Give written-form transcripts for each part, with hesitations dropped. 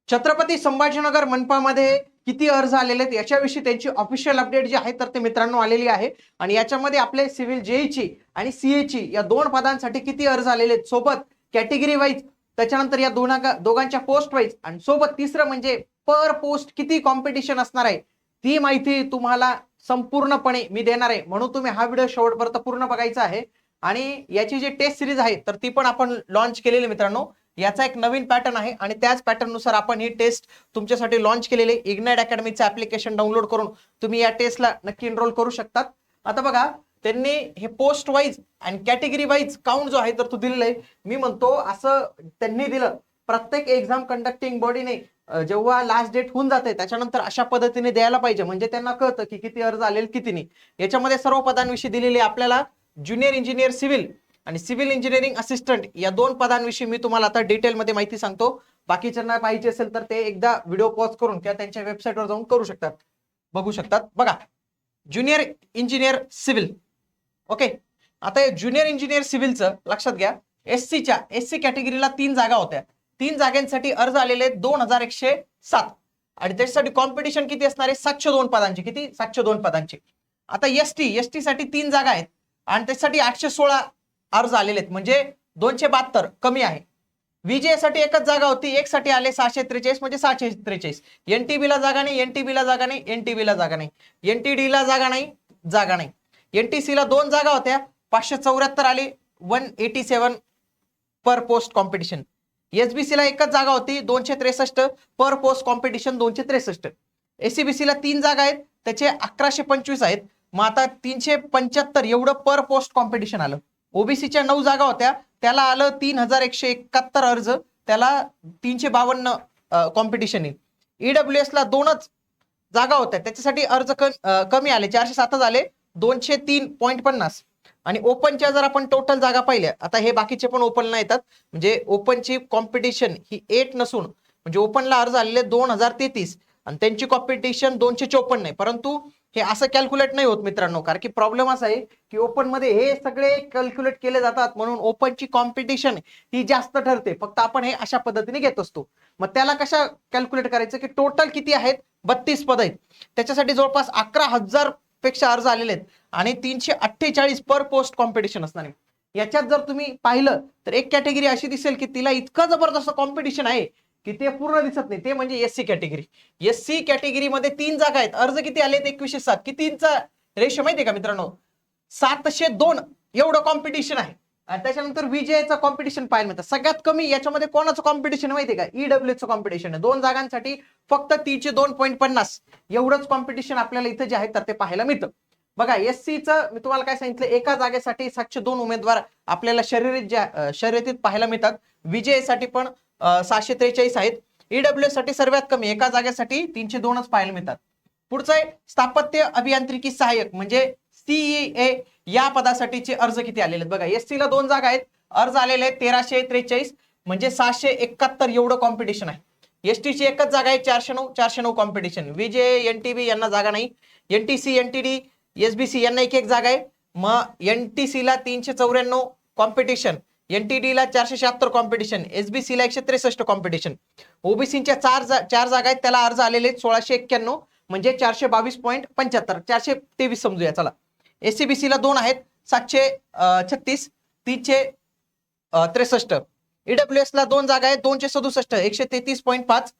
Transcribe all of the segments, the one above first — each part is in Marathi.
छत्रपती संभाजीनगर मनपामध्ये किती अर्ज आलेले आहेत याच्याविषयी त्यांची ऑफिशियल अपडेट जी आहे तर ते मित्रांनो आलेली आहे आणि याच्यामध्ये आपले सिव्हिल जेईची आणि सीएची या दोन पदांसाठी किती अर्ज आलेले आहेत, सोबत कॅटेगरी वाईज, त्याच्यानंतर या दोघांच्या पोस्ट वाईज आणि सोबत तिसरं म्हणजे पर पोस्ट किती कॉम्पिटिशन असणार आहे ती माहिती तुम्हाला संपूर्णपणे मी देणार आहे, म्हणून तुम्ही हा व्हिडिओ शेवटपर्यंत पूर्ण बघायचा आहे। आणि याची जी टेस्ट सिरीज आहे तर ती पण आपण लॉन्च केलेली मित्रांनो, याचा एक नवीन पॅटर्न आहे आणि त्याच पॅटर्न नुसार आपण ही टेस्ट तुमच्यासाठी लॉन्च केलेले इग्नाइट अकॅडमीचं ऍप्लिकेशन डाउनलोड करून तुम्ही या टेस्टला नक्की एनरोल करू शकतात। आता बघा त्यांनी हे पोस्ट वाईज आणि कॅटेगरी वाईज काउंट जो आहे तर तो दिलेला आहे। मी म्हणतो असं त्यांनी दिलं, प्रत्येक एक्झाम कंडक्टिंग बॉडीने जेव्हा लास्ट डेट होऊन जाते त्याच्यानंतर अशा पद्धतीने द्यायला पाहिजे, म्हणजे त्यांना कळतं की किती अर्ज आलेले किती नाही। याच्यामध्ये सर्व पदांविषयी दिलेले आपल्याला ज्युनियर इंजिनियर सिव्हिल आणि सिव्हिल इंजिनिअरिंग असिस्टंट या दोन पदांविषयी मी तुम्हाला आता डिटेलमध्ये माहिती सांगतो। बाकीच्यांना पाहिजे असेल तर ते एकदा व्हिडिओ पॉज करून किंवा त्यांच्या वेबसाईटवर जाऊन करू शकतात, बघू शकतात। बघा ज्युनियर इंजिनियर सिव्हिल, ओके। आता हे ज्युनियर इंजिनियर सिव्हिलचं लक्षात घ्या, एससी कॅटेगरीला 3 जागा होत्या, 3 जागांसाठी अर्ज आलेले 2107 आणि त्याच्यासाठी कॉम्पिटिशन किती असणार आहे 702 पदांची, किती 702 पदांची। आता एसटी साठी 3 जागा आहेत आणि त्यासाठी 816 अर्ज आलेले आहेत, म्हणजे 272 कमी आहे। विजय साठी एकच जागा होती, एक साठी आले 643 म्हणजे 643। एनटीबी ला जागा नाही, एनटीबी ला जागा नाही, एनटीबी ला जागा नाही, एनटीडी ला जागा नाही, एनटीसी ला 2 जागा होत्या, 574 आले, 187 पर पोस्ट कॉम्पिटिशन। एसबीसी ला एकच जागा होती, 263 पर पोस्ट कॉम्पिटिशन 263। एसीबीसी ला 3 जागा आहेत, त्याचे 1125 आहेत, मग आता 375 एवढं पर पोस्ट कॉम्पिटिशन आलं। ओबीसीच्या 9 जागा होत्या, त्याला आलं 3171 अर्ज, त्याला 352 कॉम्पिटिशन आहे। ईडब्ल्यूएस ला 2च जागा होत्या, त्याच्यासाठी अर्ज कमी आले, 407 झाले, 203.50। आणि ओपनच्या जर आपण टोटल जागा पाहिल्या, आता हे बाकीचे पण ओपनला येतात, म्हणजे ओपनची कॉम्पिटिशन ही 8 नसून म्हणजे ओपनला अर्ज आलेले 2033 आणि त्यांची कॉम्पिटिशन 254 आहे, परंतु हे असं कॅल्क्युलेट नाही होत मित्रांनो, कारण की प्रॉब्लेम असा आहे की ओपन मध्ये हे सगळे कॅल्क्युलेट केले जातात, म्हणून ओपनची कॉम्पिटिशन ही जास्त ठरते, फक्त आपण हे अशा पद्धतीने घेत असतो। मग त्याला कशा कॅल्क्युलेट करायचं की टोटल किती आहेत, 32 पद आहेत, त्याच्यासाठी जवळपास 11,000 पेक्षा अर्ज आलेले आहेत आणि 348 पर पोस्ट कॉम्पिटिशन असणार आहे। याच्यात जर तुम्ही पाहिलं तर एक कॅटेगरी अशी दिसेल की तिला इतकं जबरदस्त कॉम्पिटिशन आहे की ते पूर्ण दिसत नाही, ते म्हणजे एससी कॅटेगरी। एससी कॅटेगरी मध्ये 3 जागा आहेत, अर्ज किती आलेत 2107, कितीचा रेशो माहितीये का मित्रांनो, 702 एवढं कॉम्पिटिशन आहे। आणि त्याच्यानंतर विजयचं कॉम्पिटिशन पाहायला मिळतं, सगळ्यात कमी याच्यामध्ये कोणाचं कॉम्पिटिशन माहितीये का, ईडब्ल्यूचं कॉम्पिटिशन आहे, 2 जागांसाठी फक्त 302.50 एवढंच कॉम्पिटिशन आपल्याला इथं जे आहे तर ते पाहायला मिळतं। बघा एससीचं मी तुम्हाला काय सांगितलं, एका जागेसाठी 702 उमेदवार आपल्याला शर्यतीत पाहायला मिळतात, विजयसाठी पण 643 आहेत, ईडब्ल्यूएस साठी सर्वात कमी एका जागेसाठी 302च पाहायला मिळतात। पुढचं आहे स्थापत्य अभियांत्रिकी सहाय्यक म्हणजे सीईए या पदासाठीचे अर्ज किती आलेले आहेत, बघा एससी ला 2 जागा आहेत, अर्ज आलेले आहेत 1343 म्हणजे 671 एवढं कॉम्पिटिशन आहे। एसटीची एकच जागा आहे, 409 कॉम्पिटिशन। विजय एनटीबी यांना जागा नाही, एनटीसी एनटीडी एसबीसी यांना एक जागा आहे, मग एनटीसी ला 394 कॉम्पिटिशन, एनटीडी ला 476 कॉम्पिटिशन, एसबीसी ला 163 कॉम्पिटिशन। ओबीसीच्या 4 जागा आहेत, त्याला अर्ज आलेले 1691 म्हणजे 422.75 423 समजूया चला। एसीबीसी ला 2 आहेत, 736 363। ईडब्ल्यूएस ला 2 जागा आहेत, 267 133.5।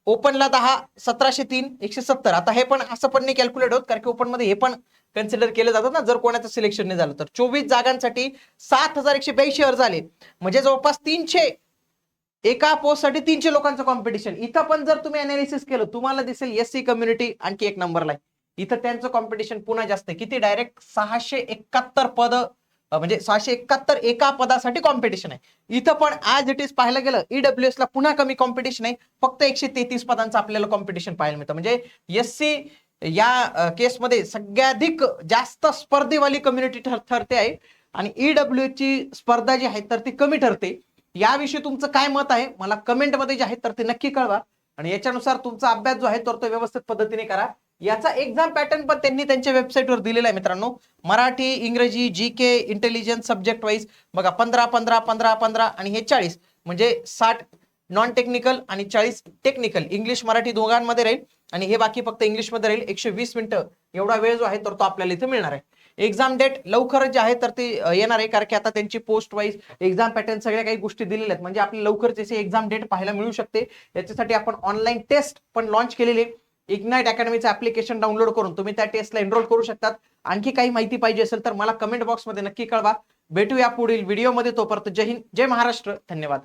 ओपनला 10 1703 170। आता हे पण असं पण नाही कॅल्क्युलेट होत, कारण की ओपन मध्ये हे पण कन्सिडर केले जातात ना, जर कोणाचं सिलेक्शन नाही झालं तर। 24 जागांसाठी 7182 अर्ज आले, म्हणजे जवळपास 300 एका पोस्ट साठी 300 लोकांचं कॉम्पिटिशन। इथं पण जर तुम्ही अनालिसिस केलं तुम्हाला दिसेल एससी कम्युनिटी आणखी 1 नंबरला आहे, इथं त्यांचं कॉम्पिटिशन पुन्हा जास्त आहे, किती डायरेक्ट 671 पद, म्हणजे 671 एका पदासाठी कॉम्पिटिशन आहे। इथं पण ऍज इट इज पाहायला गेलं ईडब्ल्यूएस ला पुन्हा कमी कॉम्पिटिशन आहे, फक्त 133 पदांचं आपल्याला कॉम्पिटिशन पाहायला मिळतं, म्हणजे एससी या केसमध्ये सगळ्याधिक जास्त स्पर्धेवाली कम्युनिटी ठरते आहे आणि ईडब्ल्यू ची स्पर्धा जी आहे तर ती कमी ठरते। याविषयी तुमचं काय मत आहे मला कमेंटमध्ये जे आहे तर ते नक्की कळवा आणि याच्यानुसार तुमचा अभ्यास जो आहे तर तो व्यवस्थित पद्धतीने करा। याचा एक्झाम पॅटर्न पण त्यांनी त्यांच्या वेबसाईटवर दिलेला आहे मित्रांनो, मराठी, इंग्रजी, जीके, इंटेलिजन्स सब्जेक्ट वाईज बघा 15 15 15 15 आणि हे 40 म्हणजे 60 नॉन टेक्निकल आणि 40 टेक्निकल, इंग्लिश मराठी दोघांमध्ये राहील आणि हे बाकी फक्त इंग्लिशमध्ये राहील. 120 मिनिटं एवढा वेळ जो आहे तर तो आपल्याला इथे मिळणार आहे. एक्झाम डेट लवकरच जे आहे तर ते येणार आहे, कारण की आता त्यांची पोस्ट वाईज एक्झाम पॅटर्न सगळ्या काही गोष्टी दिलेल्या आहेत, म्हणजे आपल्याला लवकरच याची एक्झाम डेट पाहायला मिळू शकते. याच्यासाठी आपण ऑनलाईन टेस्ट पण लॉन्च केलेली आहे. इग्नाइट अकॅडमीचं ऍप्लिकेशन डाउनलोड करून तुम्ही त्या टेस्टला एनरोल करू शकतात. आणखी काही माहिती पाहिजे असेल तर मला कमेंट बॉक्समध्ये नक्की कळवा. भेटूया पुढील व्हिडिओमध्ये. तोपर्यंत जय हिंद, जय महाराष्ट्र, धन्यवाद.